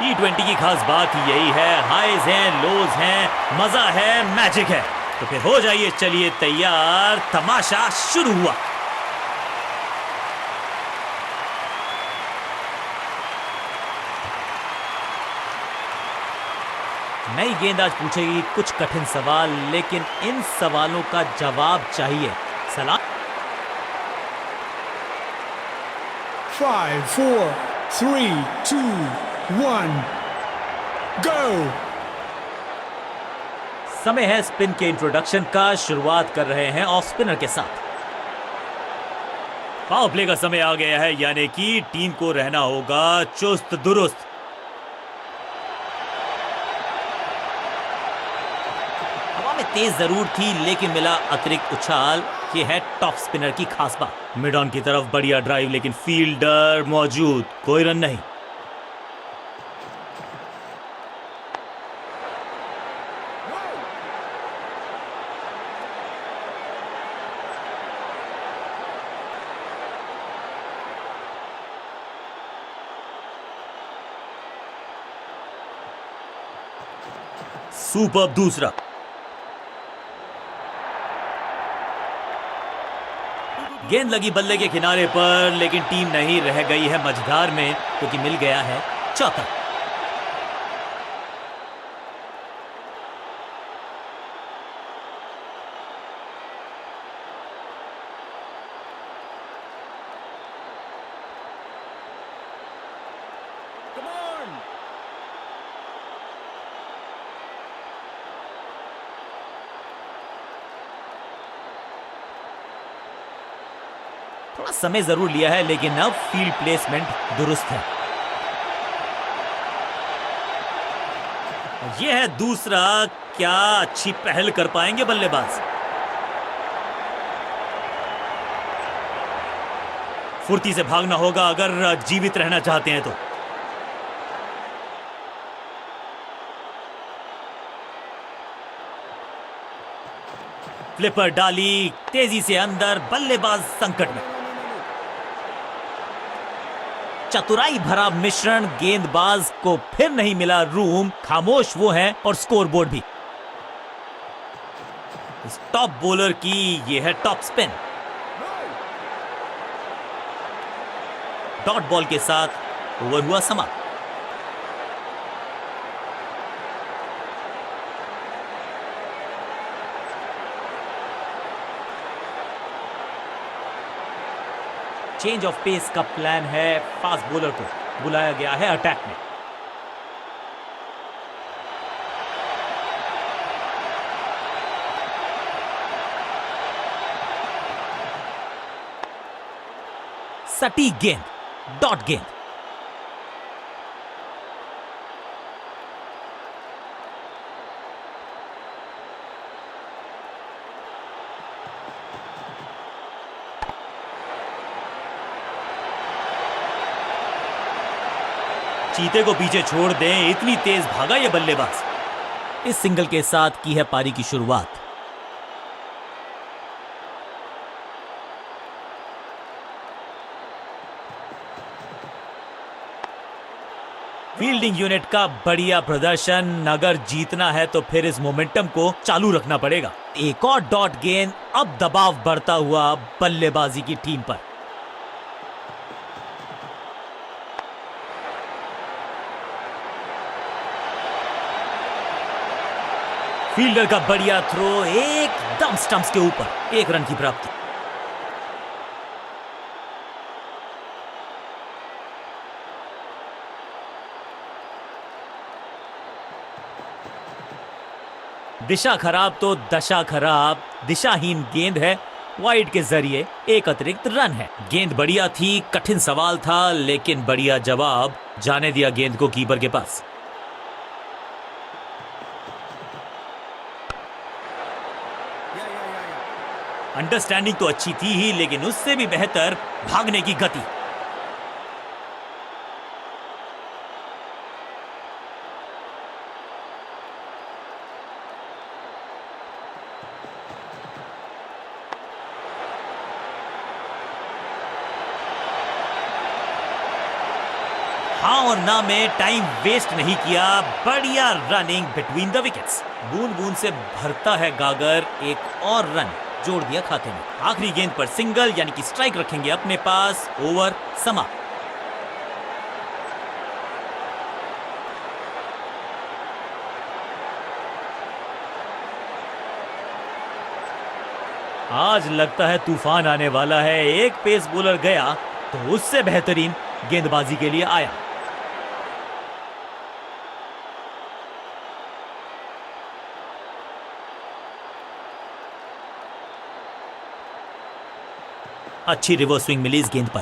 T20 की खास बात यही है, हाईज हैं, लोज हैं, मजा है, मैजिक है। तो फिर हो जाइए, चलिए तैयार, तमाशा शुरू हुआ। नई गेंद आज पूछेगी कुछ कठिन सवाल, लेकिन इन सवालों का जवाब चाहिए। सलाम। 5, 4, 3, 2, 1, go! समय है स्पिन के इंट्रोडक्शन का। शुरुआत कर रहे हैं ऑफ स्पिनर के साथ। पावर प्ले का समय आ गया है, यानी कि टीम को रहना होगा चुस्त दुरुस्त। हवा में तेज जरूर थी, लेकिन मिला अतिरिक्त उछाल। ये है टॉप स्पिनर की खास बात। मिड ऑन की तरफ बढ़िया ड्राइव, लेकिन फील्डर मौजूद, कोई रन नहीं। सुपर दूसरा। गेंद लगी बल्ले के किनारे पर, लेकिन टीम नहीं रह गई है मझधार में, क्योंकि मिल गया है चौका। थोड़ा समय जरूर लिया है, लेकिन अब फील्ड प्लेसमेंट दुरुस्त है। यह है दूसरा। क्या अच्छी पहल कर पाएंगे बल्लेबाज। फुर्ती से भागना होगा अगर जीवित रहना चाहते हैं तो। फ्लिपर डाली तेजी से अंदर, बल्लेबाज संकट में। चतुराई भरा मिश्रण, गेंदबाज को फिर नहीं मिला रूम, खामोश वो हैं और स्कोरबोर्ड भी। इस टॉप बॉलर की ये है टॉप स्पिन। डॉट बॉल के साथ ओवर हुआ समाप्त। चेंज ऑफ पेस का प्लान है। फास्ट बॉलर को बुलाया गया है अटैक में। सटीक गेंद, डॉट गेंद। चीते को पीछे छोड़ दें, इतनी तेज भागा ये बल्लेबाज। इस सिंगल के साथ की है पारी की शुरुआत। फील्डिंग यूनिट का बढ़िया प्रदर्शन। अगर जीतना है तो फिर इस मोमेंटम को चालू रखना पड़ेगा। एक और डॉट गेंद। अब दबाव बढ़ता हुआ बल्लेबाजी की टीम पर। फील्डर का बढ़िया थ्रो, एकदम स्टंप्स के ऊपर। 1 रन की प्राप्ति। दिशा खराब तो दशा खराब। दिशाहीन गेंद है, वाइड के जरिए 1 अतिरिक्त रन है। गेंद बढ़िया थी, कठिन सवाल था, लेकिन बढ़िया जवाब। जाने दिया गेंद को कीपर के पास। अंडरस्टैंडिंग तो अच्छी थी ही, लेकिन उससे भी बेहतर भागने की गति। हाँ और ना में टाइम वेस्ट नहीं किया, बढ़िया रनिंग बिटवीन द विकेट्स। बूंद बूंद से भरता है गागर, एक और रन जोड़ दिया खाते में। आखिरी गेंद पर सिंगल यानी कि स्ट्राइक रखेंगे अपने पास। ओवर समाप्त। आज लगता है तूफान आने वाला है। एक पेस बॉलर गया तो उससे बेहतरीन गेंदबाजी के लिए आया। अच्छी रिवर्स स्विंग मिली इस गेंद पर।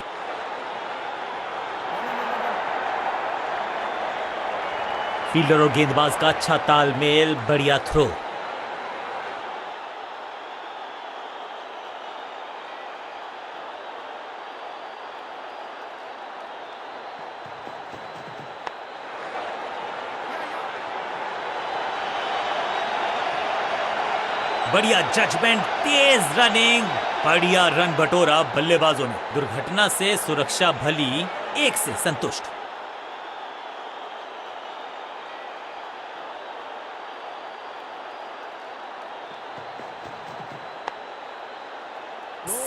फील्डर और गेंदबाज का अच्छा तालमेल, बढ़िया थ्रो। बढ़िया जजमेंट, तेज रनिंग, बढ़िया रन बटोरा बल्लेबाजों ने। दुर्घटना से सुरक्षा भली, एक से संतुष्ट।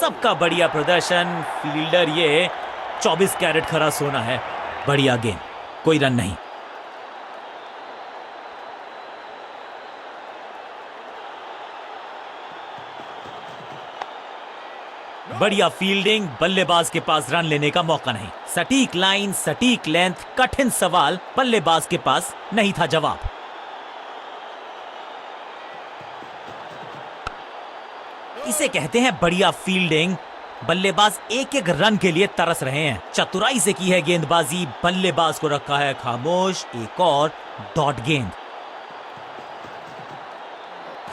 सबका बढ़िया प्रदर्शन। फील्डर ये 24 कैरेट खरा सोना है। बढ़िया गेंद, कोई रन नहीं। बढ़िया फील्डिंग, बल्लेबाज के पास रन लेने का मौका नहीं। सटीक लाइन, सटीक लेंथ, कठिन सवाल, बल्लेबाज के पास नहीं था जवाब। इसे कहते हैं बढ़िया फील्डिंग। बल्लेबाज एक एक रन के लिए तरस रहे हैं। चतुराई से की है गेंदबाजी, बल्लेबाज को रखा है खामोश। एक और डॉट गेंद।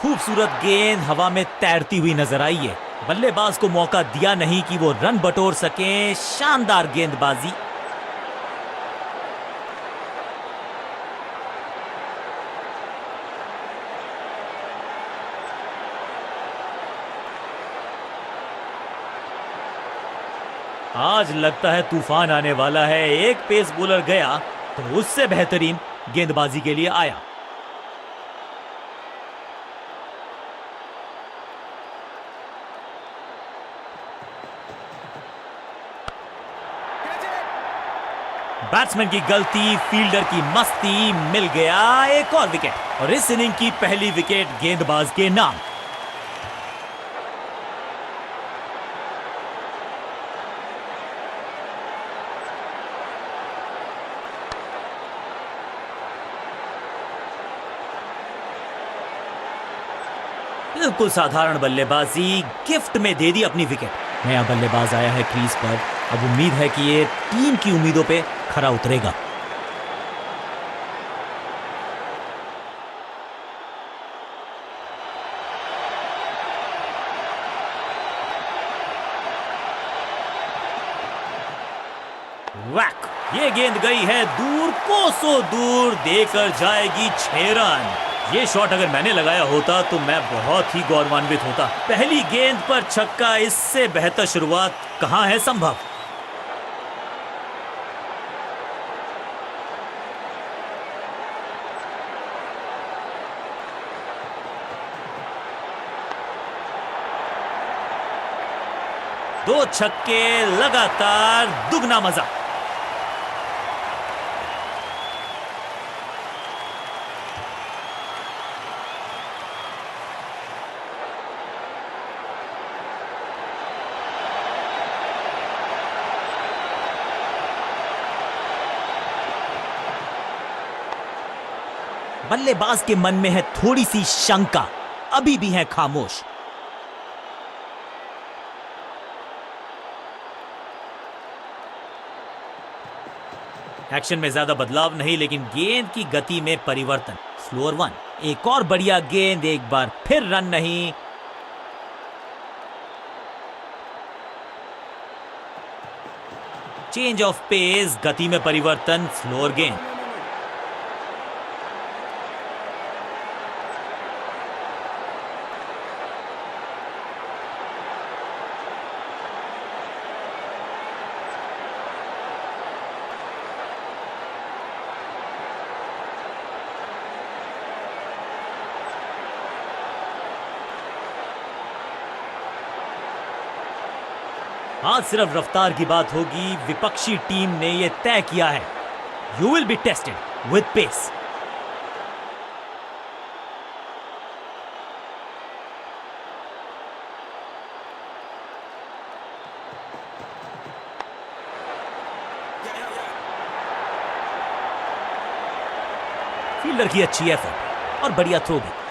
खूबसूरत गेंद हवा में तैरती हुई नजर आई है। बल्लेबाज को मौका दिया नहीं कि वो रन बटोर सके। शानदार गेंदबाजी। आज लगता है तूफान आने वाला है। एक पेस बॉलर गया तो उससे बेहतरीन गेंदबाजी के लिए आया। बैट्समैन की गलती, फील्डर की मस्ती, मिल गया एक और विकेट। और इस इनिंग की पहली विकेट गेंदबाज के नाम। बिल्कुल साधारण बल्लेबाजी, गिफ्ट में दे दी अपनी विकेट। नया बल्लेबाज आया है क्रीज पर। अब उम्मीद है कि ये टीम की उम्मीदों पे खरा उतरेगा। वैक, ये गेंद गई है दूर, कोसों दूर, देकर जाएगी 6 रन। ये शॉट अगर मैंने लगाया होता तो मैं बहुत ही गौरवान्वित होता। पहली गेंद पर छक्का, इससे बेहतर शुरुआत कहां है संभव। दो छक्के लगातार, दुगना मजा। बल्लेबाज के मन में है थोड़ी सी शंका, अभी भी है खामोश। एक्शन में ज्यादा बदलाव नहीं, लेकिन गेंद की गति में परिवर्तन। स्लोअर वन, एक और बढ़िया गेंद, एक बार फिर रन नहीं। चेंज ऑफ पेस, गति में परिवर्तन, स्लोअर गेंद। आज सिर्फ रफ्तार की बात होगी, विपक्षी टीम ने यह तय किया है, you will be tested with pace. Fielder की अच्छी एफर्ट और बढ़िया थ्रो भी।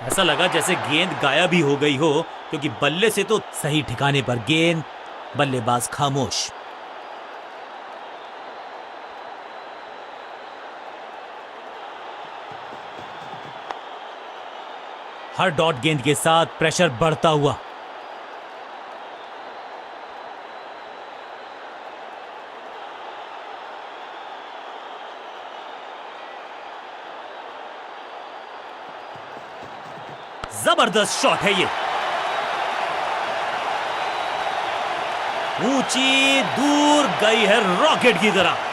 ऐसा लगा जैसे गेंद गायब ही हो गई हो, क्योंकि बल्ले से तो सही ठिकाने पर गेंद, बल्लेबाज खामोश। हर डॉट गेंद के साथ प्रेशर बढ़ता हुआ। जबरदस्त शॉट है ये, ऊंची दूर गई है रॉकेट की तरह।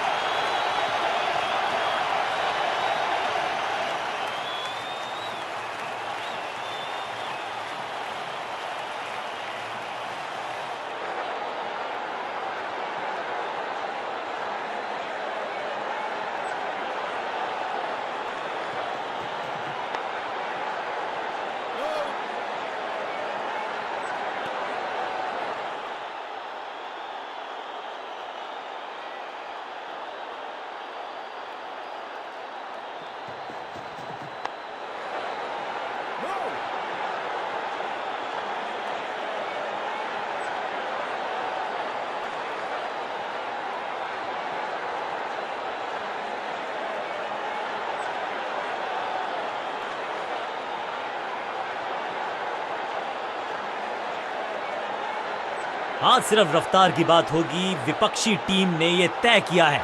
आज सिर्फ रफ्तार की बात होगी, विपक्षी टीम ने यह तय किया है,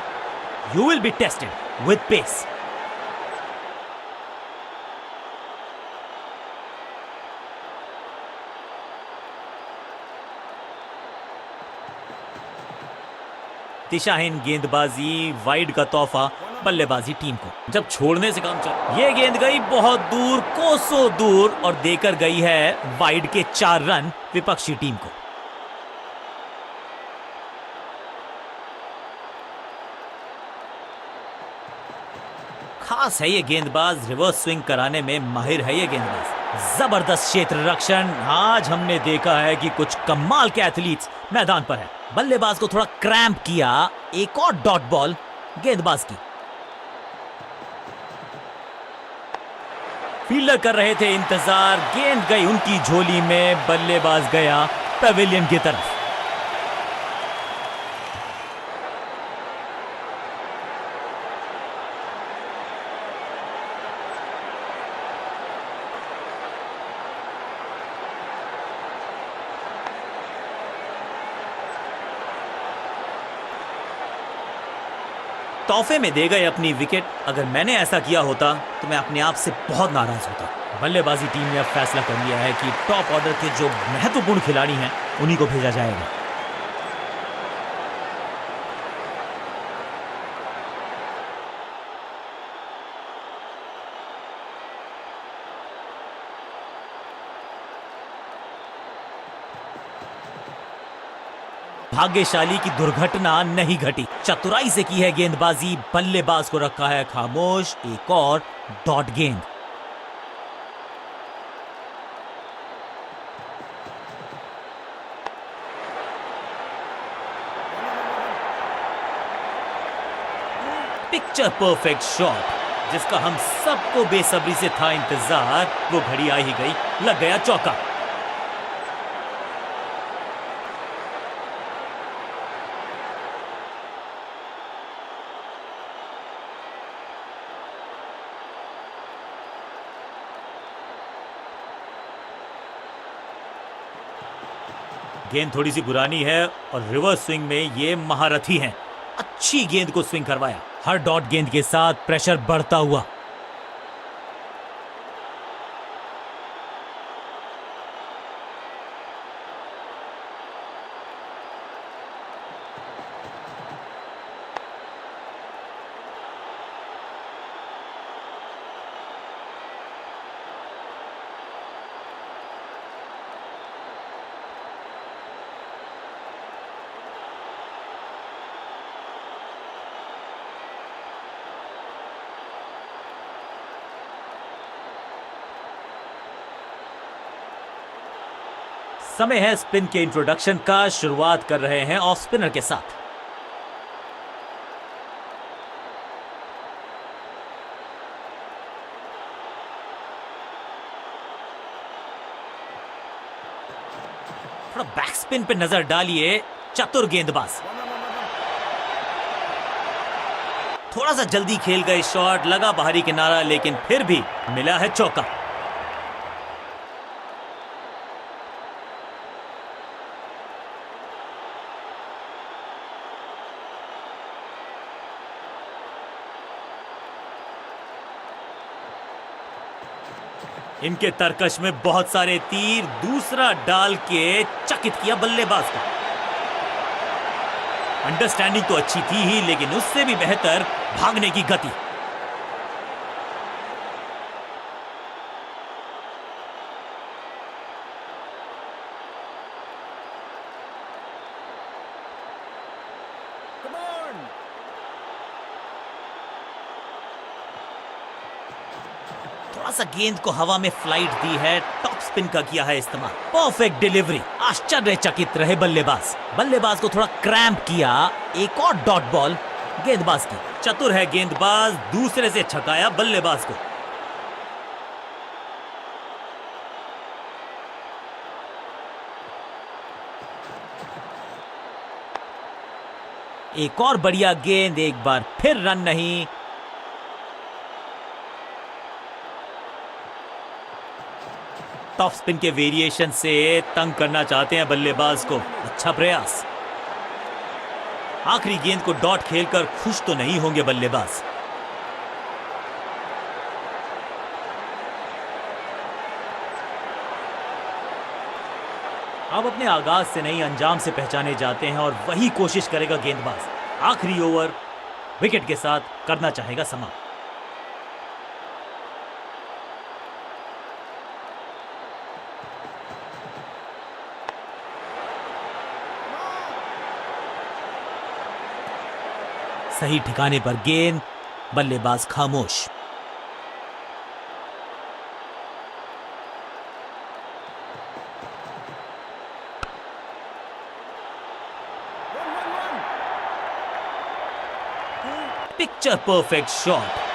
you will be tested with pace. दिशाहीन गेंदबाजी, वाइड का तोहफा बल्लेबाजी टीम को। जब छोड़ने से काम चल, ये गेंद गई बहुत दूर, कोसों दूर, और देकर गई है वाइड के 4 रन विपक्षी टीम को। खास है ये गेंदबाज, रिवर्स स्विंग कराने में माहिर है ये गेंदबाज। जबरदस्त क्षेत्र रक्षण। आज हमने देखा है कि कुछ कमाल के एथलीट्स मैदान पर है। बल्लेबाज को थोड़ा क्रैम्प किया, एक और डॉट बॉल गेंदबाज की। फील्डर कर रहे थे इंतजार, गेंद गई उनकी झोली में, बल्लेबाज गया पवेलियन की तरफ। तोहफे में दे गए अपनी विकेट। अगर मैंने ऐसा किया होता तो मैं अपने आप से बहुत नाराज होता। बल्लेबाजी टीम ने अब फैसला कर लिया है कि टॉप ऑर्डर के जो महत्वपूर्ण खिलाड़ी हैं उन्हीं को भेजा जाएगा। भाग्यशाली की दुर्घटना नहीं घटी, चतुराई से की है गेंदबाजी, बल्लेबाज को रखा है खामोश। एक और डॉट गेंद। पिक्चर परफेक्ट शॉट, जिसका हम सबको बेसब्री से था इंतजार। वो घड़ी आ ही गई, लग गया चौका। गेंद थोड़ी सी पुरानी है और रिवर्स स्विंग में ये महारथी हैं। अच्छी गेंद को स्विंग करवाया। हर डॉट गेंद के साथ प्रेशर बढ़ता हुआ। समय है स्पिन के इंट्रोडक्शन का। शुरुआत कर रहे हैं ऑफ स्पिनर के साथ। थोड़ा बैक स्पिन पे नजर डालिए, चतुर गेंदबाज। थोड़ा सा जल्दी खेल गए शॉट, लगा बाहरी किनारा, लेकिन फिर भी मिला है चौका। इनके तरकश में बहुत सारे तीर, दूसरा डाल के चकित किया बल्लेबाज को। अंडरस्टैंडिंग तो अच्छी थी ही, लेकिन उससे भी बेहतर भागने की गति। थोड़ा सा गेंद को हवा में फ्लाइट दी है, टॉप स्पिन का किया है इस्तेमाल। परफेक्ट डिलीवरी, आश्चर्यचकित रहे बल्लेबाज। बल्लेबाज को थोड़ा क्रैम्प किया। एक और डॉट बॉल गेंदबाज की। चतुर है गेंदबाज, दूसरे से छकाया बल्लेबाज को। एक और बढ़िया गेंद, एक बार फिर रन नहीं। टॉप स्पिन के वेरिएशन से तंग करना चाहते हैं बल्लेबाज को। अच्छा प्रयास। आखिरी गेंद को डॉट खेलकर खुश तो नहीं होंगे बल्लेबाज। अब अपने आगाज से नहीं, अंजाम से पहचाने जाते हैं, और वही कोशिश करेगा गेंदबाज। आखिरी ओवर विकेट के साथ करना चाहेगा समाप्त। सही ठिकाने पर गेंद, बल्लेबाज खामोश। Picture perfect shot.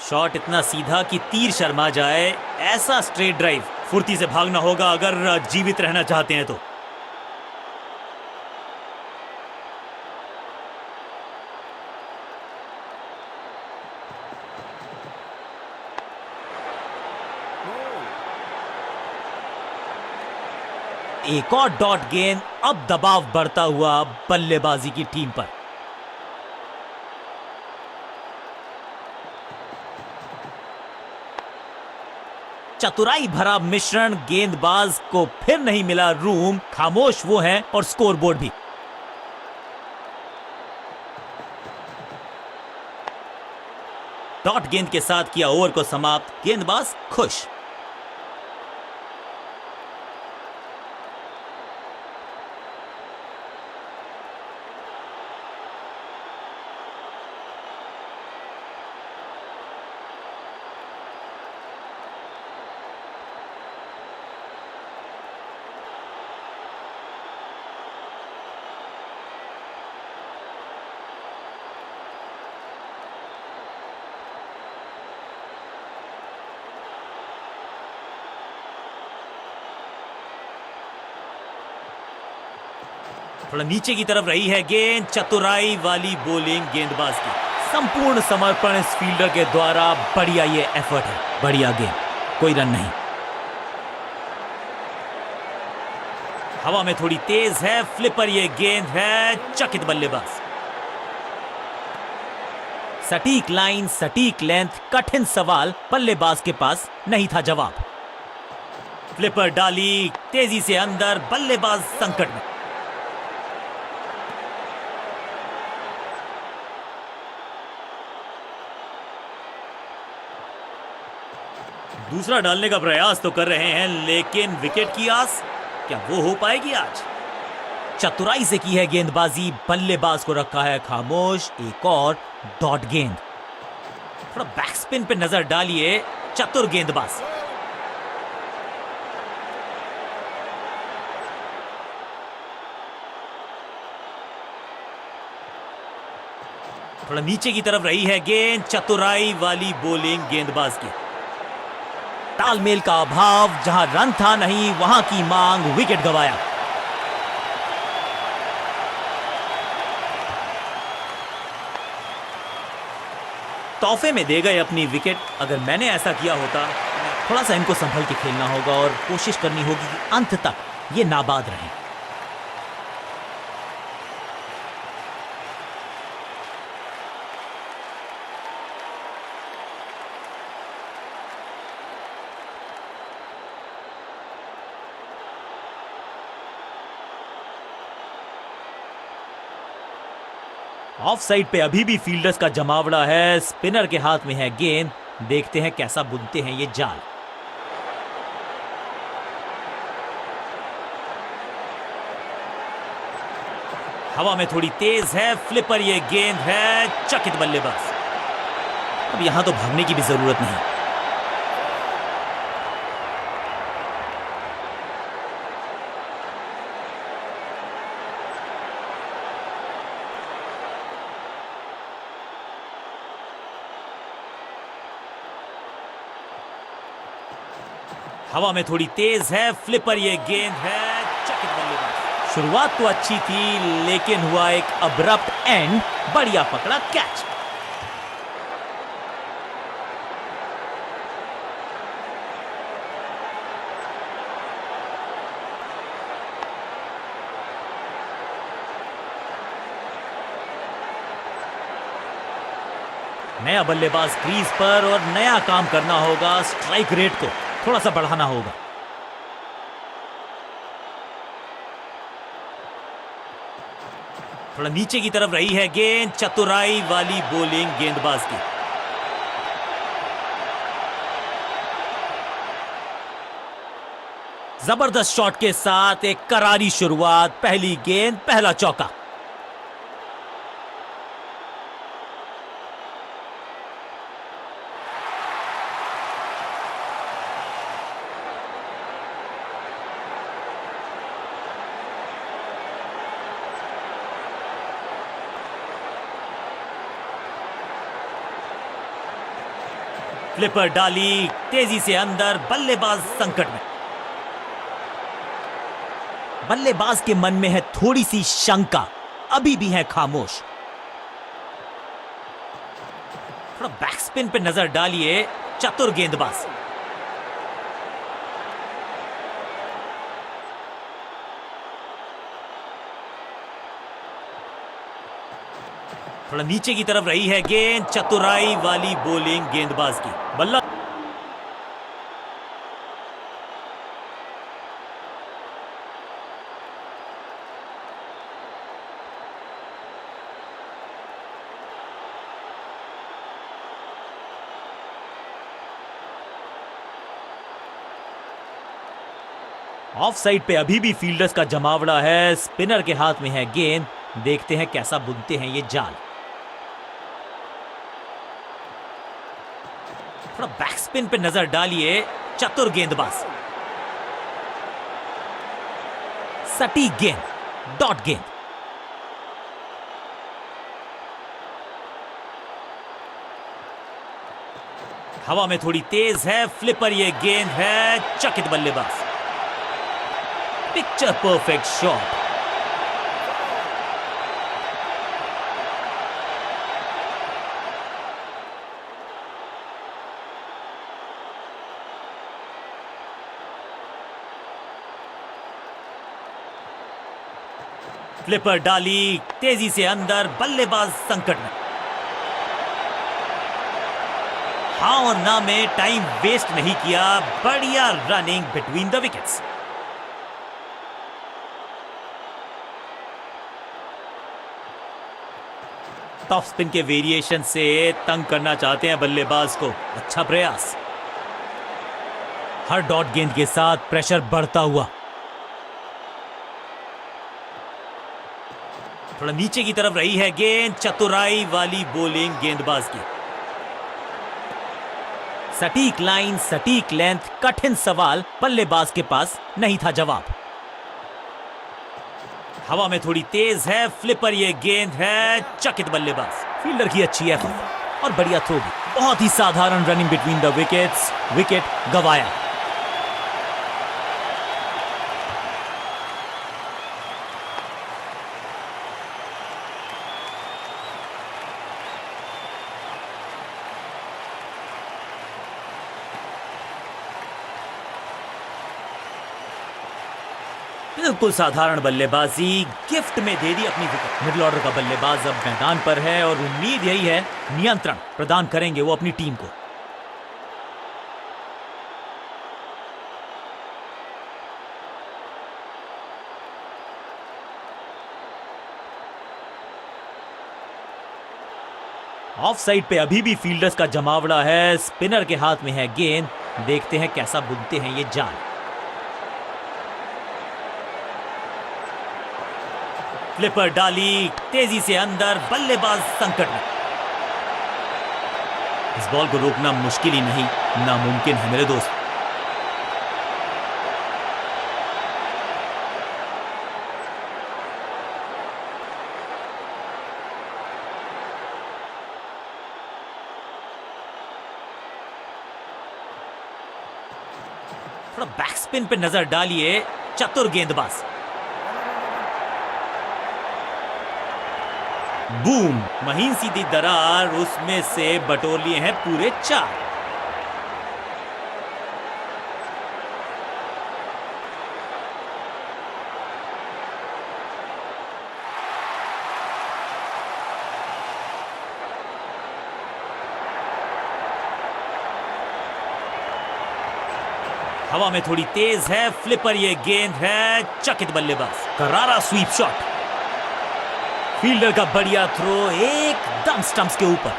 शॉट इतना सीधा कि तीर शर्मा जाए, ऐसा स्ट्रेट ड्राइव। फुर्ती से भागना होगा अगर जीवित रहना चाहते हैं तो। एक और डॉट गेंद, अब दबाव बढ़ता हुआ बल्लेबाजी की टीम पर। चतुराई भरा मिश्रण, गेंदबाज को फिर नहीं मिला रूम। खामोश वो हैं और स्कोरबोर्ड भी। डॉट गेंद के साथ किया ओवर को समाप्त, गेंदबाज खुश। थोड़ा नीचे की तरफ रही है गेंद, चतुराई वाली बॉलिंग गेंदबाज की। संपूर्ण समर्पण इस फील्डर के द्वारा। बढ़िया ये एफर्ट है, बढ़िया गेंद, कोई रन नहीं। हवा में थोड़ी तेज है, फ्लिपर ये गेंद है, चकित बल्लेबाज। सटीक लाइन, सटीक लेंथ, कठिन सवाल, बल्लेबाज के पास नहीं था जवाब। फ्लिपर डाली तेजी से अंदर, बल्लेबाज संकट में। दूसरा डालने का प्रयास तो कर रहे हैं, लेकिन विकेट की आस क्या वो हो पाएगी आज? चतुराई से की है गेंदबाजी, बल्लेबाज को रखा है खामोश। एक और डॉट गेंद। थोड़ा बैकस्पिन पे नजर डालिए, चतुर गेंदबाज। थोड़ा नीचे की तरफ रही है गेंद, चतुराई वाली बॉलिंग गेंदबाज की। तालमेल का अभाव, जहां रन था नहीं वहां की मांग, विकेट गंवाया। तोहफे में दे गए अपनी विकेट। अगर मैंने ऐसा किया होता, थोड़ा सा इनको संभल के खेलना होगा और कोशिश करनी होगी कि अंत तक ये नाबाद रहें। ऑफ साइड पे अभी भी फील्डर्स का जमावड़ा है, स्पिनर के हाथ में है गेंद। देखते हैं कैसा बुनते हैं ये जाल। हवा में थोड़ी तेज है, फ्लिपर ये गेंद है, चकित बल्लेबाज। अब यहां तो भागने की भी जरूरत नहीं। हवा में थोड़ी तेज है, फ्लिपर ये गेंद है, चकित बल्लेबाज। शुरुआत तो अच्छी थी, लेकिन हुआ एक अब्रप्ट एंड। बढ़िया पकड़ा कैच। नया बल्लेबाज क्रीज पर और नया काम करना होगा। स्ट्राइक रेट को थोड़ा सा बढ़ाना होगा। थोड़ा नीचे की तरफ रही है गेंद, चतुराई वाली बॉलिंग गेंदबाज की। जबरदस्त शॉट के साथ एक करारी शुरुआत। पहली गेंद, पहला चौका। फ्लिपर डाली, तेजी से अंदर, बल्लेबाज संकट में। बल्लेबाज के मन में है थोड़ी सी शंका, अभी भी है खामोश। थोड़ा बैकस्पिन पे नजर डालिए, चतुर गेंदबाज। थोड़ा नीचे की तरफ रही है गेंद, चतुराई वाली बॉलिंग गेंदबाज की। बल्ला ऑफ साइड पे अभी भी फील्डर्स का जमावड़ा है। स्पिनर के हाथ में है गेंद। देखते हैं कैसा बुनते हैं ये जाल। थोड़ा बैकस्पिन पे नजर डालिए, चतुर गेंदबाज। सटीक गेंद, डॉट गेंद। हवा में थोड़ी तेज है, फ्लिपर ये गेंद है, चकित बल्लेबाज। Picture perfect shot. फ्लिपर डाली, तेजी से अंदर, बल्लेबाज संकट में। हाँ और ना में टाइम वेस्ट नहीं किया। बढ़िया running between the wickets. Top spin के वेरिएशन से तंग करना चाहते हैं बल्लेबाज को। अच्छा प्रयास। हर डॉट गेंद के साथ प्रेशर बढ़ता हुआ। थोड़ा नीचे की तरफ रही है गेंद, चतुराई वाली बॉलिंग गेंदबाज की। सटीक लाइन, सटीक लेंथ, कठिन सवाल, बल्लेबाज के पास नहीं था जवाब। हवा में थोड़ी तेज है फ्लिपर, ये गेंद है, चकित बल्लेबाज। फील्डर की अच्छी एफर्ट और बढ़िया थ्रो भी। बहुत ही साधारण running between the wickets, wicket गवाया। बिल्कुल साधारण बल्लेबाजी, गिफ्ट में दे दी अपनी विकेट। मिडिल ऑर्डर का बल्लेबाज अब मैदान पर है और उम्मीद यही है नियंत्रण प्रदान करेंगे वो अपनी टीम को। ऑफ साइड पे अभी भी फील्डर्स का जमावड़ा है, स्पिनर के हाथ में है गेंद। देखते हैं कैसा बुनते हैं ये जाल। फ्लिपर डाली तेजी से अंदर, बल्लेबाज संकट में। इस बॉल को रोकना मुश्किल ही नहीं, नामुमकिन है मेरे दोस्त। थोड़ा बैक स्पिन पे नजर डालिए, चतुर गेंदबाज। बूम, महीन सीधी दरार, उसमें से बटोर लिए हैं पूरे 4। हवा में थोड़ी तेज है फ्लिपर, ये गेंद है, चकित बल्लेबाज। करारा स्वीप शॉट, फील्डर का बढ़िया थ्रो एकदम स्टंप्स के ऊपर।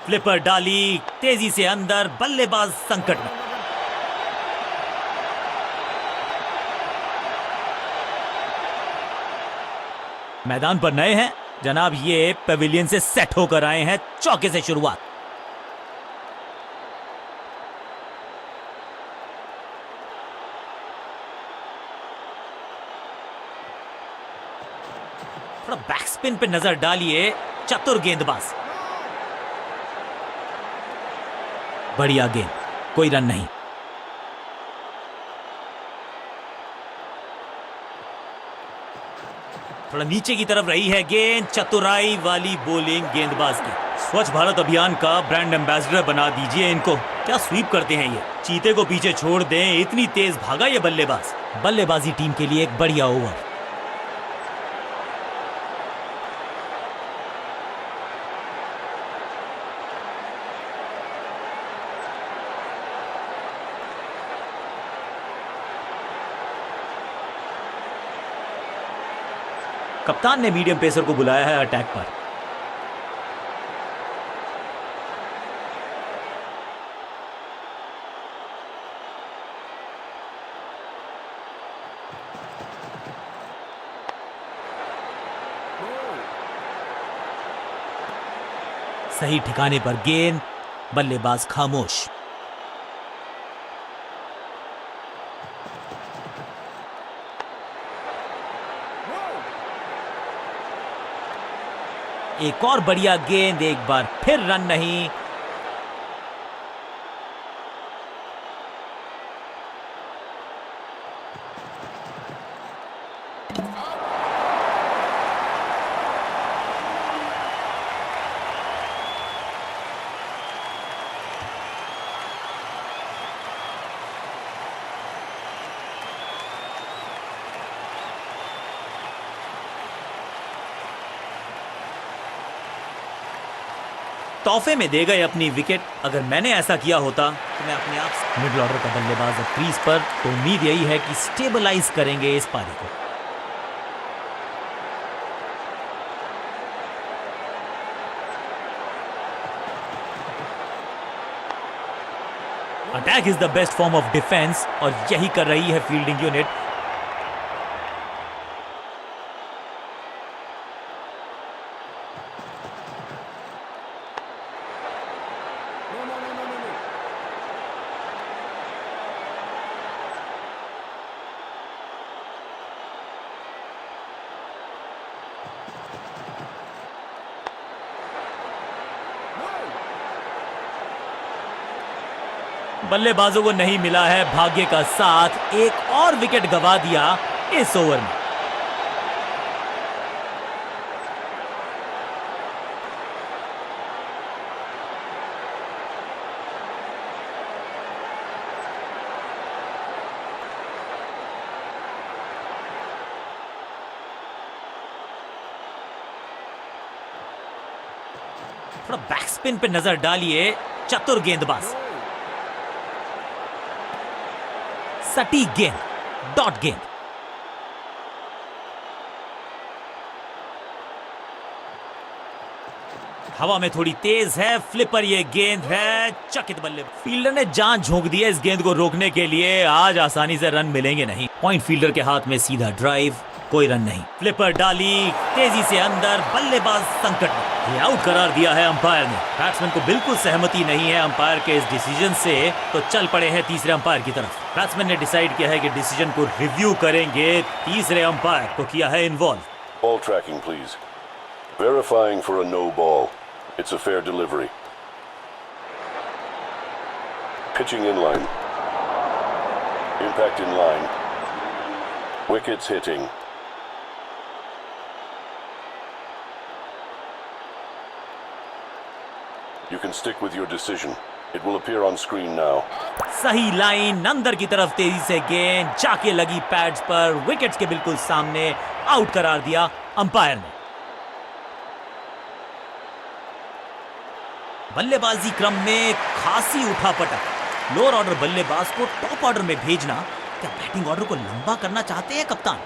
फ्लिपर डाली तेजी से अंदर, बल्लेबाज संकट में। मैदान पर नए हैं जनाब, ये पेविलियन से सेट होकर आए हैं। चौके से शुरुआत। थोड़ा बैक स्पिन पे नजर डालिए, चतुर गेंदबाज। बढ़िया गेंद, कोई रन नहीं। थोड़ा नीचे की तरफ रही है गेंद, चतुराई वाली बॉलिंग गेंदबाज की। स्वच्छ भारत अभियान का ब्रांड एम्बेसडर बना दीजिए इनको। क्या स्वीप करते हैं ये, चीते को पीछे छोड़ दें, इतनी तेज भागा ये बल्लेबाज। बल्लेबाजी टीम के लिए एक बढ़िया ओवर। कप्तान ने मीडियम पेसर को बुलाया है अटैक पर। सही ठिकाने पर गेंद, बल्लेबाज खामोश। एक और बढ़िया गेंद, एक बार फिर रन नहीं। तोहफे में दे गए अपनी विकेट। अगर मैंने ऐसा किया होता तो मैं अपने आप मिडिल ऑर्डर का बल्लेबाज अब क्रीज पर, तो उम्मीद यही है कि स्टेबलाइज करेंगे इस पारी को। Attack is the best form of defence और यही कर रही है फील्डिंग यूनिट। बल्लेबाजों को नहीं मिला है भाग्य का साथ, एक और विकेट गंवा दिया इस ओवर में। थोड़ा बैक स्पिन पे नजर डालिए, चतुर गेंदबाज। सटीक गेंद, डॉट गेंद। हवा में थोड़ी तेज है, फ्लिपर ये गेंद है, चकित बल्ले। फील्डर ने जान झोंक दी है इस गेंद को रोकने के लिए, आज आसानी से रन मिलेंगे नहीं। पॉइंट फील्डर के हाथ में सीधा ड्राइव, कोई रन नहीं। फ्लिपर डाली तेजी से अंदर, बल्लेबाज संकट में। ये आउट करार दिया है अंपायर ने। बैट्समैन को बिल्कुल सहमति नहीं है अंपायर के इस डिसीजन से, तो चल पड़े हैं तीसरे अंपायर की तरफ। बैट्समैन ने डिसाइड किया है कि डिसीजन को रिव्यू करेंगे, तीसरे अंपायर को किया है involve. Ball tracking, please. Verifying for a no ball. It's a fair delivery. Pitching in line. Impact in line. Wickets hitting. You can stick with your decision. It will appear on screen now. सही line, अंदर की तरफ तेजी से गेंद जाके लगी pads पर, विकेट्स के बिल्कुल सामने, आउट करार दिया अंपायर ने। बल्लेबाजी क्रम में खासी उठापटक। लोअर ऑर्डर बल्लेबाज को टॉप ऑर्डर में भेजना, क्या बैटिंग ऑर्डर को लंबा करना चाहते हैं कप्तान?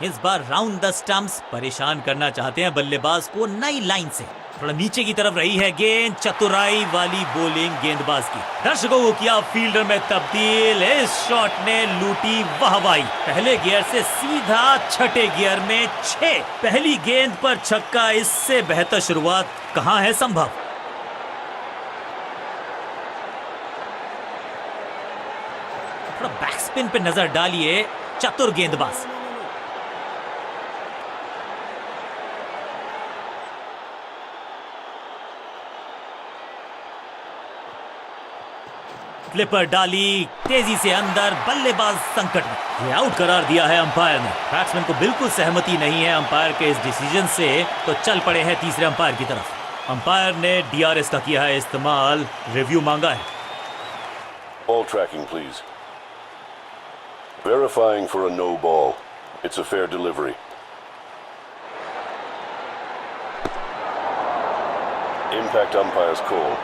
इस बार राउंड द स्टंप्स, परेशान करना चाहते हैं बल्लेबाज को नई लाइन से। थोड़ा नीचे की तरफ रही है गेंद, चतुराई वाली बॉलिंग गेंदबाज की। दर्शकों को किया फील्डर में तब्दील, इस शॉट ने लूटी वाहवाही। पहले गियर से सीधा छठे गियर में 6। पहली गेंद पर छक्का, इससे बेहतर शुरुआत कहां है संभव। थोड़ा बैक स्पिन पे नजर डालिए, चतुर गेंदबाज। फ्लिपर डाली तेजी से अंदर, बल्लेबाज संकट में। ये आउट करार दिया है अंपायर ने। बैट्समैन को बिल्कुल सहमति नहीं है अंपायर के इस डिसीजन से, तो चल पड़े हैं तीसरे अंपायर की तरफ। अंपायर ने डीआरएस का किया है इस्तेमाल, रिव्यू मांगा है। Ball tracking, please. Verifying for a no ball. It's a fair delivery. Impact umpire's call.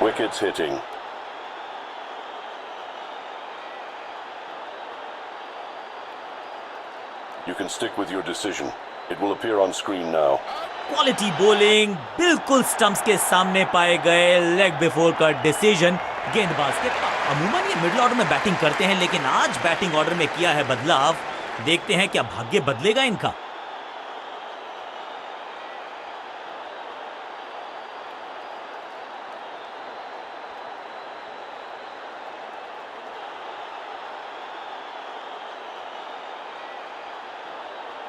Wickets hitting. You can stick with your decision. It will appear on screen now. Quality bowling, बिल्कुल stumps के सामने पाए गए, leg before का decision गेंदबाज के पास। अमूमन ये मिडिल ऑर्डर में बैटिंग करते हैं, लेकिन आज बैटिंग ऑर्डर में किया है बदलाव। देखते हैं क्या भाग्य बदलेगा इनका।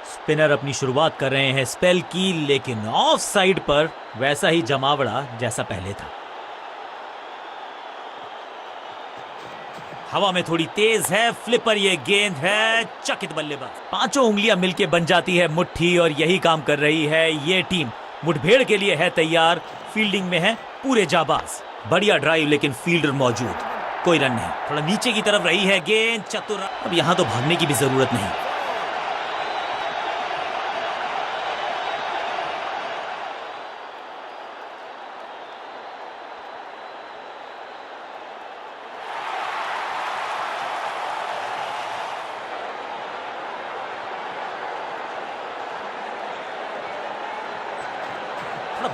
स्पिनर अपनी शुरुआत कर रहे हैं स्पेल की, लेकिन ऑफ साइड पर वैसा ही जमावड़ा जैसा पहले था। हवा में थोड़ी तेज है, फ्लिपर ये गेंद है, चकित बल्लेबाज। पांचों उंगलियां मिलके बन जाती है मुट्ठी, और यही काम कर रही है ये टीम। मुठभेड़ के लिए है तैयार, फील्डिंग में है पूरे जाबाज। बढ़िया ड्राइव, लेकिन फील्डर मौजूद। कोई रन नहीं। थोड़ा नीचे की तरफ रही है गेंद, चतुर। अब यहाँ तो भागने की भी जरूरत नहीं।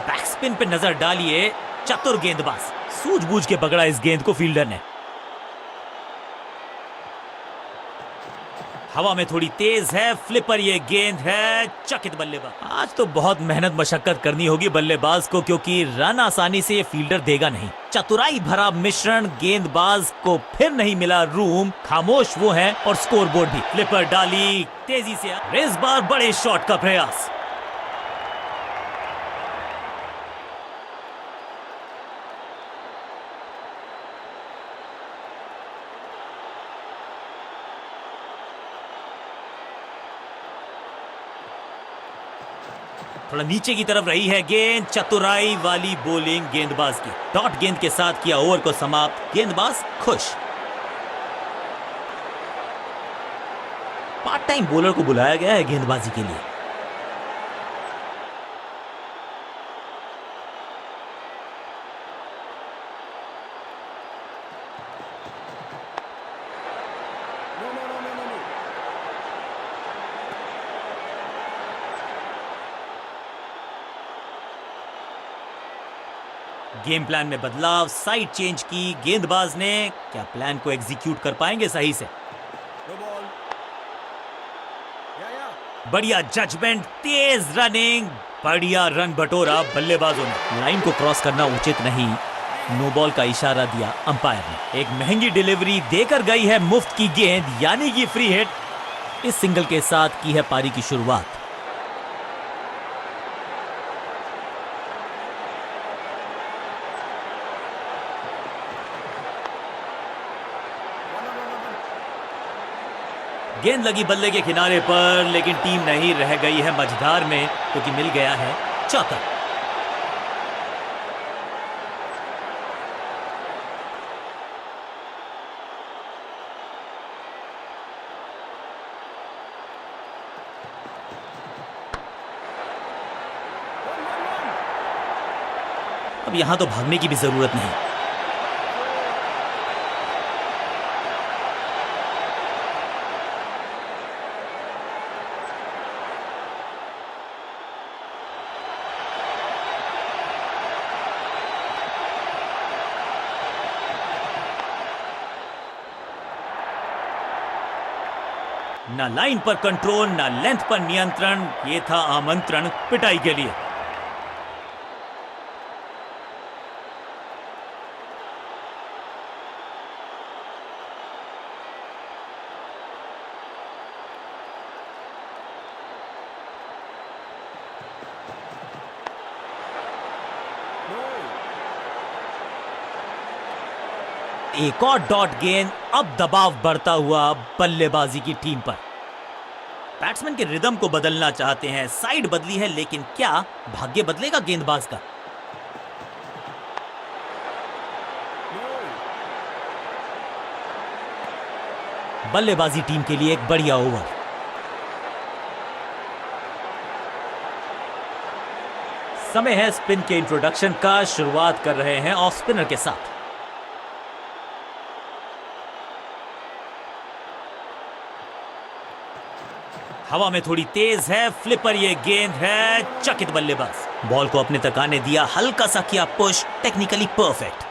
बैक स्पिन पे नजर डालिए, चतुर गेंदबाज, सूझबूझ के पकड़ा इस गेंद को फील्डर ने। हवा में थोड़ी तेज है, फ्लिपर ये गेंद है, चकित बल्लेबाज। आज तो बहुत मेहनत मशक्कत करनी होगी बल्लेबाज को, क्योंकि रन आसानी से ये फील्डर देगा नहीं। चतुराई भरा मिश्रण, गेंदबाज को फिर नहीं मिला रूम, खामोश वो है और स्कोरबोर्ड भी। फ्लिपर डाली तेजी से, इस बार बड़े शॉट का प्रयास। थोड़ा नीचे की तरफ रही है गेंद, चतुराई वाली बॉलिंग गेंदबाज की। डॉट गेंद के साथ किया ओवर को समाप्त, गेंदबाज खुश। पार्ट टाइम बॉलर को बुलाया गया है गेंदबाजी के लिए। गेम प्लान में बदलाव, साइड चेंज की गेंदबाज ने। क्या प्लान को एग्जीक्यूट कर पाएंगे सही से? बढ़िया जजमेंट, तेज रनिंग, बढ़िया रन बटोरा बल्लेबाजों ने। लाइन को क्रॉस करना उचित नहीं, नो बॉल का इशारा दिया अंपायर ने। एक महंगी डिलीवरी देकर गई है मुफ्त की गेंद, यानी कि फ्री हिट। इस सिंगल के साथ की है पारी की शुरुआत। गेंद लगी बल्ले के किनारे पर, लेकिन टीम नहीं रह गई है मझधार में, क्योंकि मिल गया है चौका। अब यहां तो भागने की भी जरूरत नहीं। ना लाइन पर कंट्रोल, ना लेंथ पर नियंत्रण, ये था आमंत्रण पिटाई के लिए। एक और डॉट गेंद, अब दबाव बढ़ता हुआ बल्लेबाजी की टीम पर। बैट्समैन के रिदम को बदलना चाहते हैं, साइड बदली है, लेकिन क्या भाग्य बदलेगा गेंदबाज का? बल्लेबाजी टीम के लिए एक बढ़िया ओवर। समय है स्पिन के इंट्रोडक्शन का। शुरुआत कर रहे हैं ऑफ स्पिनर के साथ। हवा में थोड़ी तेज है, फ्लिपर ये गेंद है, चकित बल्लेबाज। बॉल को अपने तक आने दिया, हल्का सा किया पुश, टेक्निकली परफेक्ट।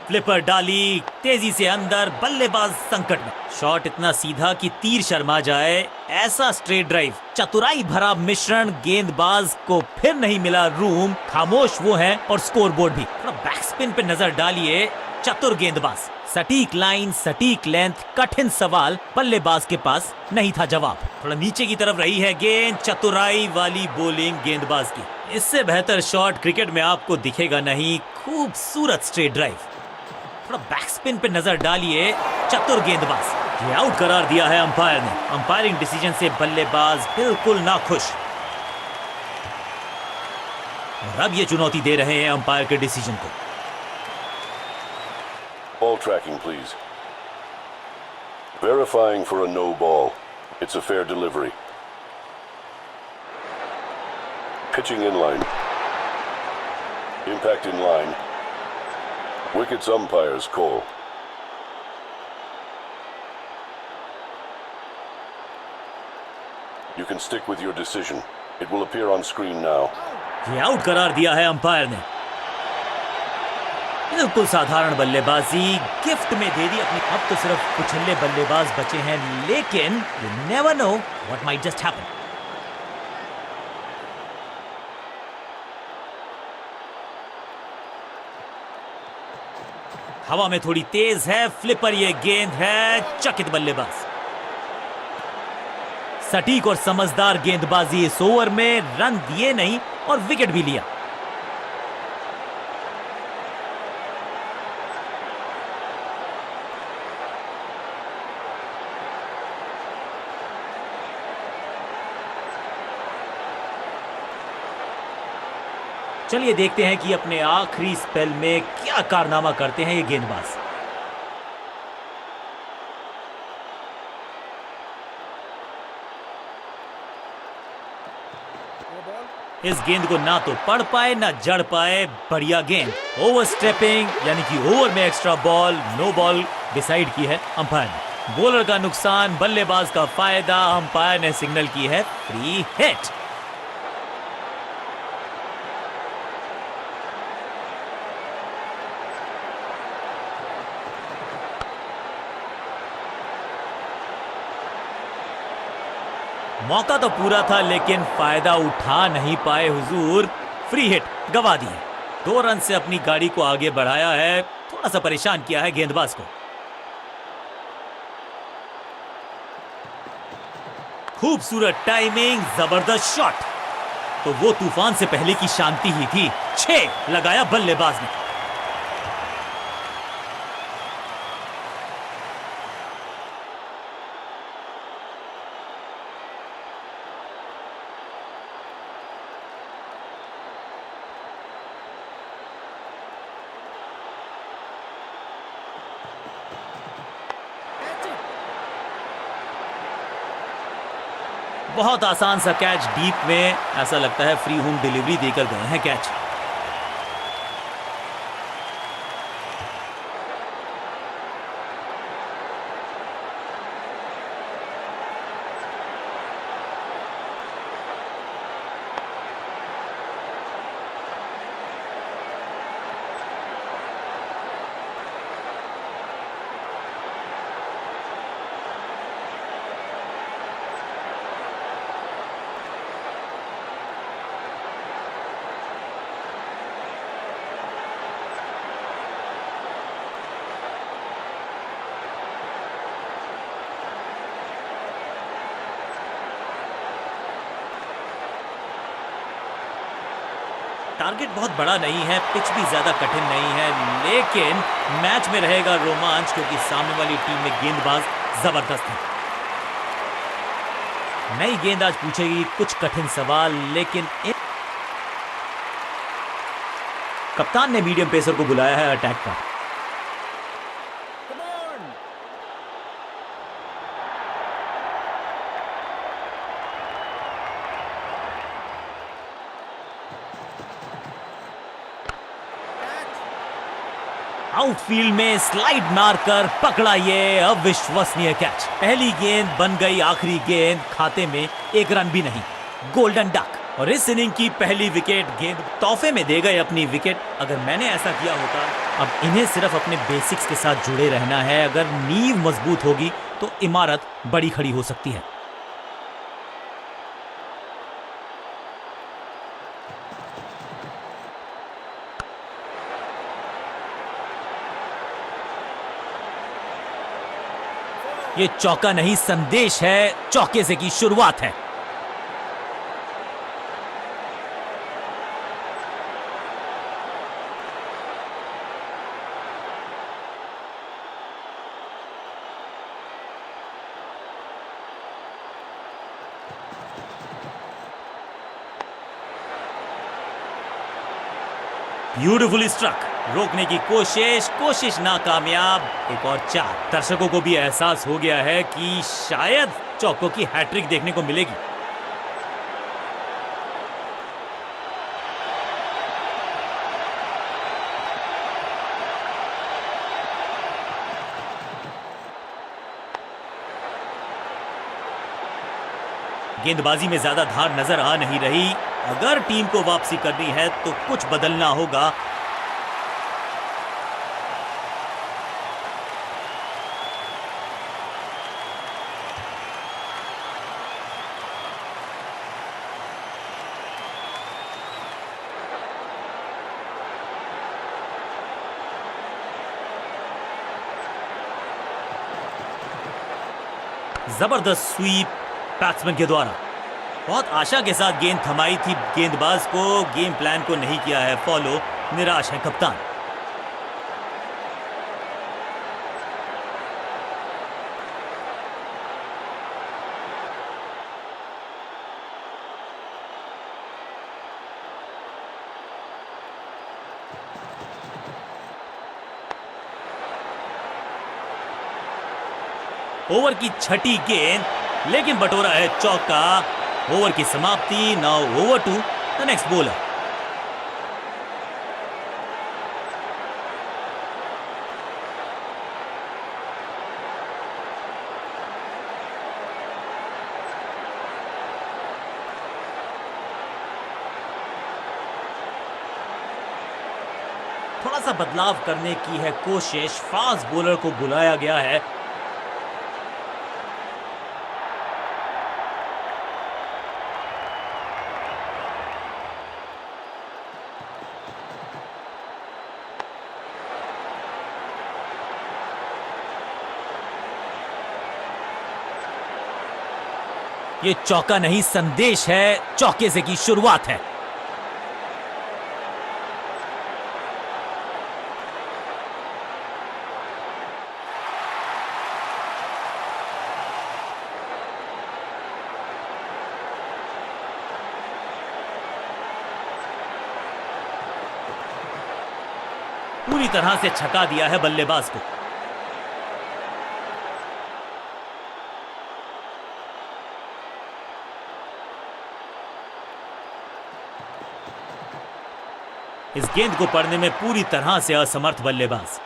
फ्लिपर डाली तेजी से अंदर, बल्लेबाज संकट में। शॉट इतना सीधा कि तीर शर्मा जाए, ऐसा स्ट्रेट ड्राइव, चतुराई भरा मिश्रण, गेंदबाज को फिर नहीं मिला रूम, खामोश वो है और स्कोरबोर्ड भी। थोड़ा बैक स्पिन पे नजर डालिए, चतुर गेंदबाज, सटीक लाइन, सटीक लेंथ, कठिन सवाल, बल्लेबाज के पास नहीं था जवाब। थोड़ा नीचे की तरफ रही है गेंद, चतुराई वाली बॉलिंग गेंदबाज की। इससे बेहतर शॉट क्रिकेट में आपको दिखेगा नहीं। खूबसूरत स्ट्रेट ड्राइव। थोड़ा बैक स्पिन पे नजर डालिए, चतुर गेंदबाज। ये आउट करार दिया है अंपायर ने। अंपायरिंग डिसीजन से बल्लेबाज बिल्कुल नाखुश। और अब ये चुनौती दे रहे हैं अंपायर के डिसीजन को। Ball tracking, please. Verifying for a no ball. It's a fair delivery. Pitching in line. Impact in line. Wickets umpire's call. You can stick with your decision. It will appear on screen now. ये out करार दिया है umpire ने। बिल्कुल साधारण बल्लेबाजी gift में दे दी अपनी। अब तो सिर्फ कुछल्ले बल्लेबाज बचे हैं, लेकिन you never know what might just happen. हवा में थोड़ी तेज है फ्लिपर, ये गेंद है, चकित बल्लेबाज। सटीक और समझदार गेंदबाजी इस ओवर में, रन दिए नहीं और विकेट भी लिया। चलिए देखते हैं कि अपने आखिरी स्पेल में क्या कारनामा करते हैं ये गेंदबाज। इस गेंद को ना तो पढ़ पाए ना जड़ पाए, बढ़िया गेंद। ओवर स्टेपिंग यानी कि ओवर में extra ball, no ball decide की है अंपायर ने। बॉलर का नुकसान, बल्लेबाज का फायदा। अंपायर ने सिग्नल की है फ्री हिट। मौका तो पूरा था लेकिन फायदा उठा नहीं पाए हुजूर। फ्री हिट गवा दी है। 2 रन से अपनी गाड़ी को आगे बढ़ाया है, थोड़ा सा परेशान किया है गेंदबाज को। खूबसूरत टाइमिंग, जबरदस्त शॉट। तो वो तूफान से पहले की शांति ही थी। 6 लगाया बल्लेबाज ने। बहुत आसान सा कैच डीप में, ऐसा लगता है फ्री होम डिलीवरी देकर गए हैं कैच। टारगेट बहुत बड़ा नहीं है, पिच भी ज्यादा कठिन नहीं है, लेकिन मैच में रहेगा रोमांच क्योंकि सामने वाली टीम में गेंदबाज जबरदस्त है। नई गेंद आज पूछेगी कुछ कठिन सवाल, लेकिन कप्तान ने मीडियम पेसर को बुलाया है अटैक पर। आउटफील्ड में स्लाइड मारकर पकड़ा ये अविश्वसनीय कैच। पहली गेंद बन गई आखिरी गेंद, खाते में 1 रन भी नहीं। Golden duck. और इस इनिंग की पहली विकेट गेंद तोहफे में दे गए अपनी विकेट। अगर मैंने ऐसा किया होता, अब इन्हें सिर्फ अपने बेसिक्स के साथ जुड़े रहना है। अगर नींव मजबूत होगी तो इमारत बड़ी खड़ी हो सकती है। ये चौका नहीं संदेश है, चौके से की शुरुआत है। Beautifully struck. रोकने की कोशिश नाकामयाब। एक और 4। दर्शकों को भी एहसास हो गया है कि शायद चौको की हैट्रिक देखने को मिलेगी। गेंदबाजी में ज्यादा धार नजर आ नहीं रही। अगर टीम को वापसी करनी है तो कुछ बदलना होगा। जबरदस्त स्वीप बैट्समैन के द्वारा। बहुत आशा के साथ गेंद थमाई थी गेंदबाज को। गेम प्लान को नहीं किया है फॉलो। निराश है कप्तान। ओवर की छठी गेंद, लेकिन बटोरा है चौका। ओवर की समाप्ति। Now over to the next bowler. थोड़ा सा बदलाव करने की है कोशिश। फास्ट बॉलर को बुलाया गया है। ये चौका नहीं, संदेश है। चौके से की शुरुआत है। पूरी तरह से छका दिया है बल्लेबाज को। इस गेंद को पढ़ने में पूरी तरह से असमर्थ बल्लेबाज।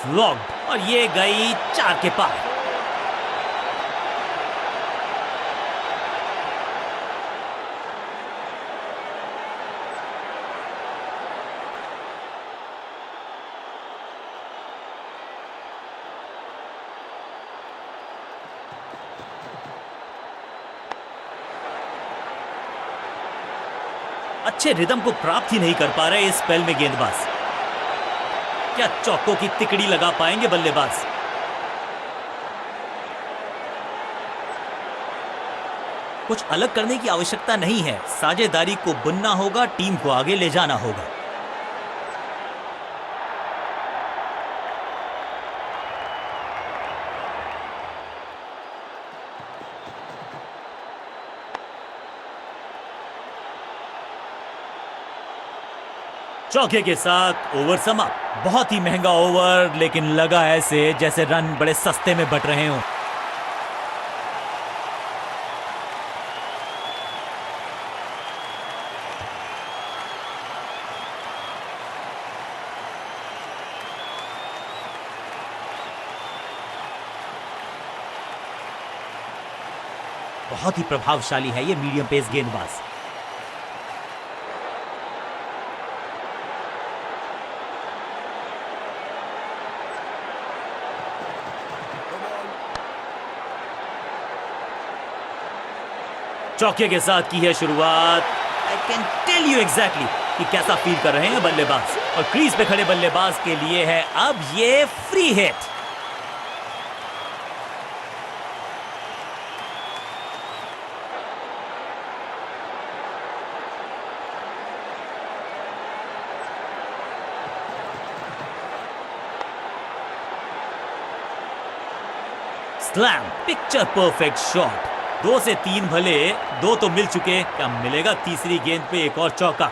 फ्लॉग्ड और ये गई 4 के पार। अच्छे रिदम को प्राप्त ही नहीं कर पा रहे इस स्पेल में गेंदबाज। क्या चौकों की तिकड़ी लगा पाएंगे बल्लेबाज? कुछ अलग करने की आवश्यकता नहीं है। साझेदारी को बुनना होगा, टीम को आगे ले जाना होगा। चौके के साथ ओवर समाप्त। बहुत ही महंगा ओवर, लेकिन लगा ऐसे जैसे रन बड़े सस्ते में बट रहे हों। बहुत ही प्रभावशाली है ये मीडियम पेस गेंदबाज। चौके के साथ की है शुरुआत। I can tell you exactly कि कैसा फील कर रहे हैं बल्लेबाज। और क्रीज पे खड़े बल्लेबाज के लिए है अब ये free hit. Slam, picture perfect shot. 2 से 3 भले, 2 तो मिल चुके, क्या मिलेगा तीसरी गेंद पे एक और चौका?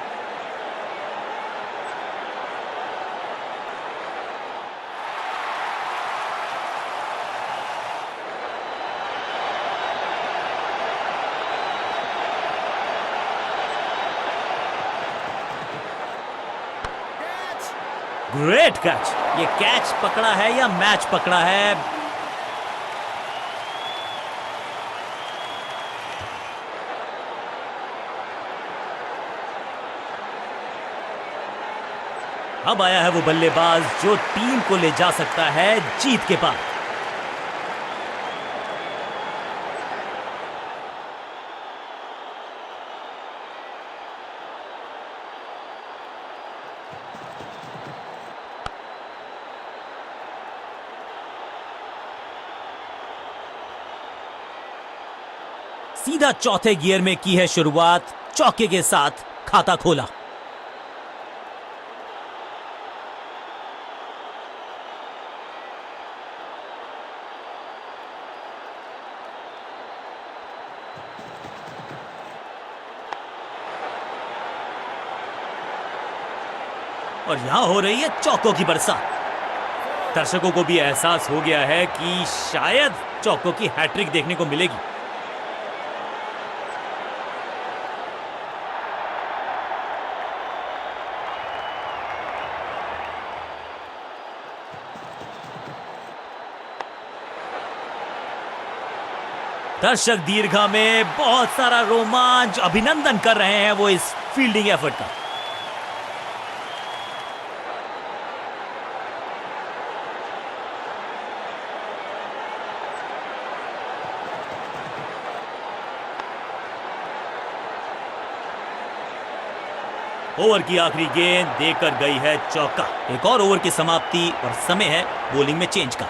Great catch. ये कैच पकड़ा है या मैच पकड़ा है? अब आया है वो बल्लेबाज जो टीम को ले जा सकता है जीत के पार। सीधा चौथे गियर में की है शुरुआत, चौके के साथ खाता खोला। और यहां हो रही है चौकों की बरसात। दर्शकों को भी एहसास हो गया है कि शायद चौकों की हैट्रिक देखने को मिलेगी। दर्शक दीर्घा में बहुत सारा रोमांच, अभिनंदन कर रहे हैं वो इस फील्डिंग एफर्ट का। ओवर की आखिरी गेंद देकर गई है चौका। एक और ओवर की समाप्ति और समय है बॉलिंग में चेंज का।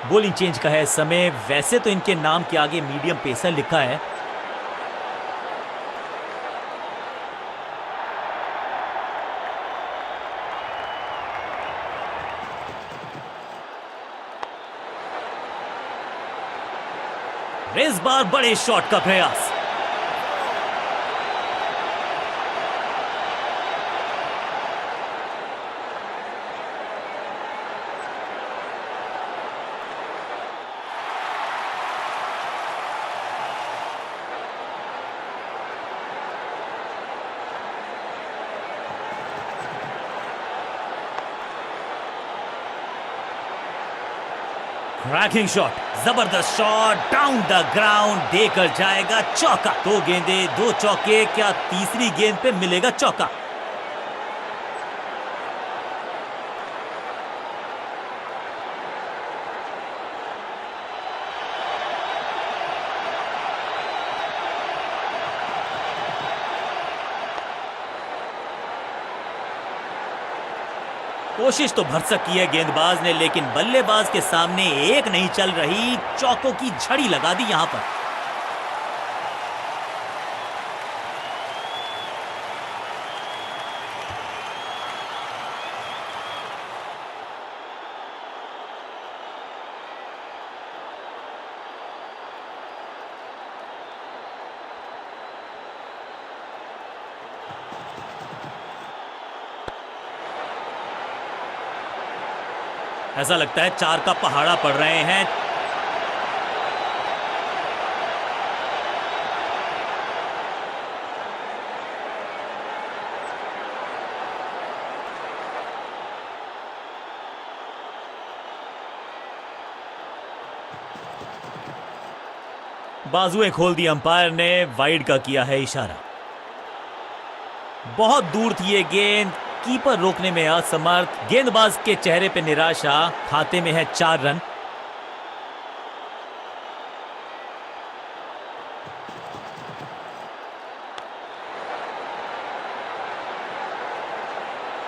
बॉलिंग चेंज का है समय। वैसे तो इनके नाम के आगे मीडियम पेसर लिखा है। इस बार बड़े शॉट का प्रयास। क्रैकिंग शॉट, जबरदस्त शॉट, डाउन द ग्राउंड, देकर जाएगा चौका। 2 गेंदे 2 चौके, क्या तीसरी गेंद पे मिलेगा चौका? कोशिश तो भरसक की है गेंदबाज ने, लेकिन बल्लेबाज के सामने एक नहीं चल रही। चौकों की झड़ी लगा दी यहां पर। ऐसा लगता है 4 का पहाड़ा पड़ रहे हैं। बाजुएं खोल दी अंपायर ने, वाइड का किया है इशारा। बहुत दूर थी ये गेंद, कीपर रोकने में असमर्थ। गेंदबाज के चेहरे पे निराशा। खाते में है 4 रन।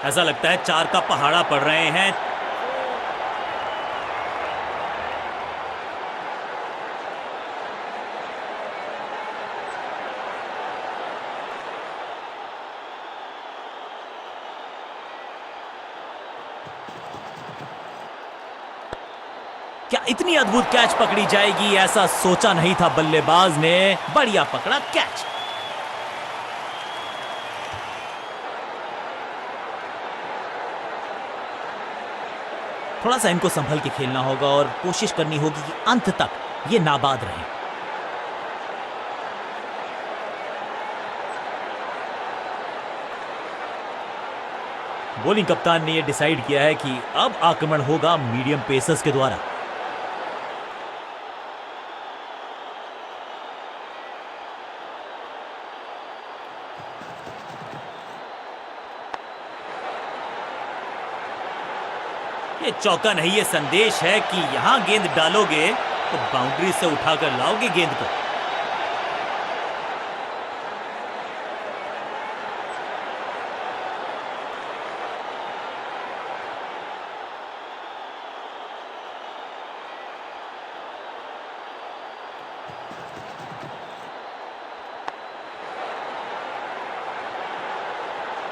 ऐसा लगता है 4 का पहाड़ा पड़ रहे हैं। क्या इतनी अद्भुत कैच पकड़ी जाएगी, ऐसा सोचा नहीं था बल्लेबाज ने। बढ़िया पकड़ा कैच। थोड़ा सा इनको संभल के खेलना होगा और कोशिश करनी होगी कि अंत तक ये नाबाद रहे। बॉलिंग कप्तान ने यह डिसाइड किया है कि अब आक्रमण होगा मीडियम पेसर्स के द्वारा। ये चौका नहीं, ये संदेश है कि यहां गेंद डालोगे तो बाउंड्री से उठाकर लाओगे गेंद को।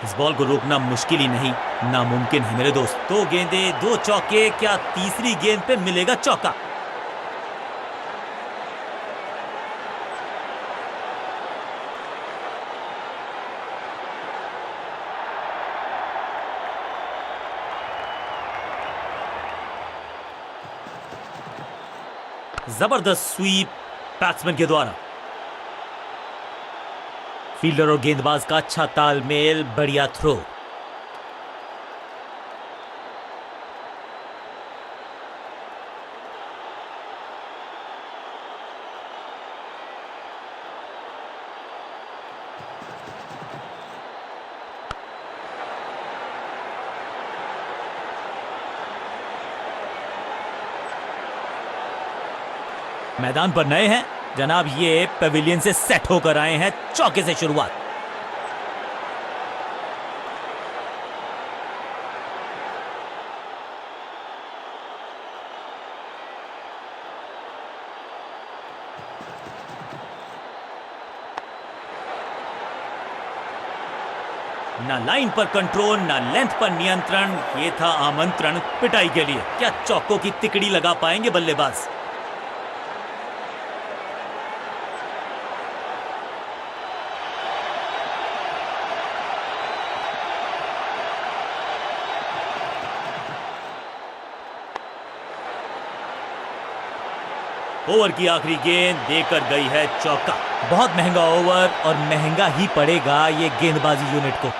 इस बॉल को रोकना मुश्किल ही नहीं, नामुमकिन है मेरे दोस्त। 2 गेंदें 2 चौके, क्या तीसरी गेंद पे मिलेगा चौका? जबरदस्त स्वीप बैट्समैन के द्वारा। फील्डर और गेंदबाज का अच्छा तालमेल, बढ़िया थ्रो। मैदान पर नए हैं जनाब, ये पेविलियन से सेट होकर आए हैं। चौके से शुरुआत। ना लाइन पर कंट्रोल, ना लेंथ पर नियंत्रण। ये था आमंत्रण पिटाई के लिए। क्या चौकों की तिकड़ी लगा पाएंगे बल्लेबाज? ओवर की आखिरी गेंद देकर गई है चौका। बहुत महंगा ओवर और महंगा ही पड़ेगा ये गेंदबाजी यूनिट को।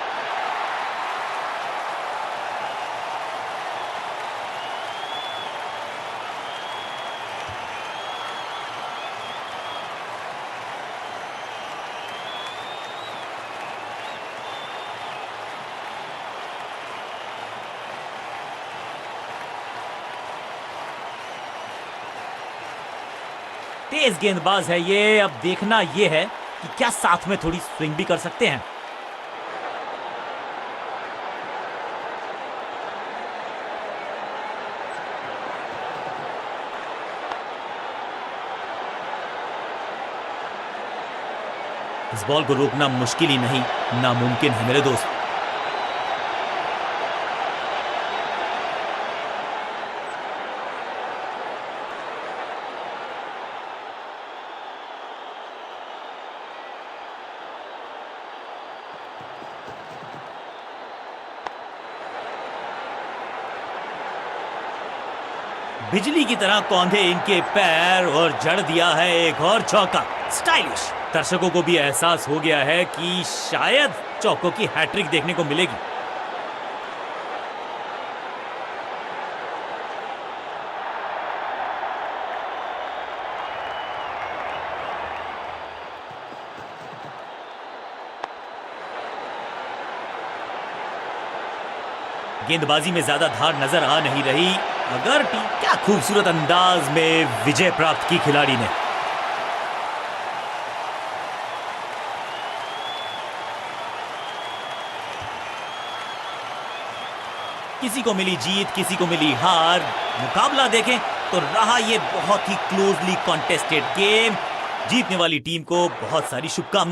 तेज गेंदबाज है ये। अब देखना ये है कि क्या साथ में थोड़ी स्विंग भी कर सकते हैं। इस बॉल को रोकना मुश्किल ही नहीं, नामुमकिन है मेरे दोस्त। बिजली की तरह कौंधे इनके पैर और जड़ दिया है एक और चौका। स्टाइलिश। दर्शकों को भी एहसास हो गया है कि शायद चौकों की हैट्रिक देखने को मिलेगी। गेंदबाजी में ज्यादा धार नजर आ नहीं रही। अगर क्या खूबसूरत अंदाज में विजय प्राप्त की खिलाड़ी ने। किसी को मिली जीत, किसी को मिली हार। मुकाबला देखें तो रहा ये बहुत ही क्लोजली कॉन्टेस्टेड गेम। जीतने वाली टीम को बहुत सारी शुभकामनाएं।